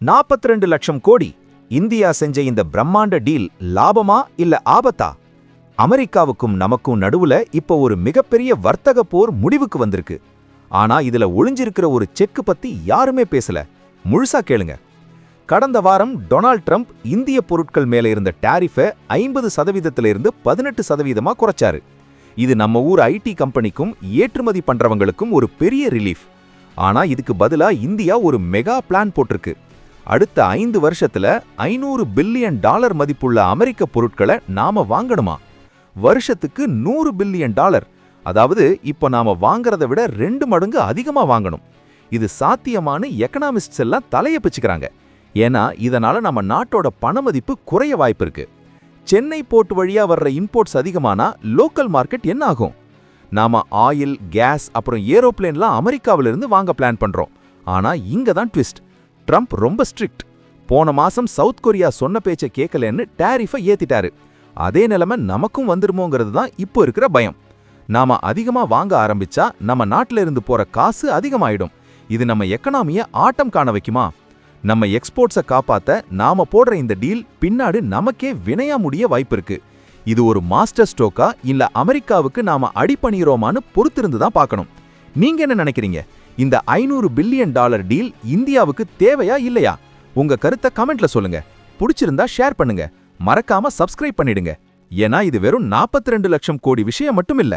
42 லட்சம் கோடி இந்தியா செஞ்ச இந்த பிரம்மாண்ட டீல் லாபமா இல்ல ஆபத்தா? அமெரிக்காவுக்கும் நமக்கும் நடுவுல இப்ப ஒரு மிகப்பெரிய வர்த்தக போர் முடிவுக்கு வந்திருக்கு. ஆனா இதுல ஒளிஞ்சிருக்கிற ஒரு செக்கு பத்தி யாருமே பேசல. முழுசா கேளுங்க. கடந்த வாரம் டொனால்ட் ட்ரம்ப் இந்திய பொருட்கள் மேல இருந்த டாரிஃபை 50% 18% குறைச்சாரு. இது நம்ம ஊர் ஐடி கம்பெனிக்கும் ஏற்றுமதி பண்றவங்களுக்கும் ஒரு பெரிய ரிலீஃப். ஆனா இதுக்கு பதிலா இந்தியா ஒரு மெகா பிளான் போட்டிருக்கு. அடுத்த 5 வருஷத்துல $500 பில்லியன் மதிப்புள்ள அமெரிக்க பொருட்களை நாம வாங்கணுமா? வருஷத்துக்கு $100 பில்லியன். அதாவது இப்போ நாம வாங்கறதை விட 2 மடங்கு அதிகமா வாங்கணும். இது சாத்தியமான எக்கனாமிஸ்ட்ஸ் எல்லாம் தலைய பிச்சுக்கிறாங்க. ஏன்னா இதனால நம்ம நாட்டோட பண மதிப்பு குறைய வாய்ப்பு இருக்கு. சென்னை போர்ட் வழியா வர்ற இம்போர்ட்ஸ் அதிகமானா லோக்கல் மார்க்கெட் என்ன ஆகும்? நாம ஆயில், கேஸ் அப்புறம் ஏரோப்ளேன்லாம் அமெரிக்காவில இருந்து வாங்க பிளான் பண்றோம். ஆனா இங்க தான் ட்விஸ்ட். ட்ரம்ப் ரொம்ப ஸ்ட்ரிக்ட். போன மாசம் சவுத் கொரியா சொன்ன பேச்சை கேட்கலன்னு டாரிஃபை ஏத்திட்டாரு. அதே நிலைமை நமக்கும் வந்துருமோங்கிறது தான் இப்போ இருக்கிற பயம். நாம அதிகமா வாங்க ஆரம்பிச்சா நம்ம நாட்டில இருந்து போற காசு அதிகமாயிடும். இது நம்ம எக்கனாமிய ஆட்டம் காண வைக்குமா? நம்ம எக்ஸ்போர்ட்ஸை காப்பாத்த நாம போடுற இந்த டீல் பின்னாடி நமக்கே வினையா முடிய வாய்ப்பு இருக்கு. இது ஒரு மாஸ்டர் ஸ்ட்ரோக்கா இல்ல அமெரிக்காவுக்கு நாம அடிபணிகிறோமான்னு பொறுத்திருந்து தான் பார்க்கணும். நீங்க என்ன நினைக்கிறீங்க? இந்த $500 பில்லியன் டீல் இந்தியாவுக்கு தேவையா இல்லையா? உங்க கருத்தை கமெண்ட்ல சொல்லுங்க. பிடிச்சிருந்தா ஷேர் பண்ணுங்க. மறக்காம சப்ஸ்கிரைப் பண்ணிடுங்க. ஏன்னா இது வெறும் 42 லட்சம் கோடி விஷயம் மட்டும் இல்ல.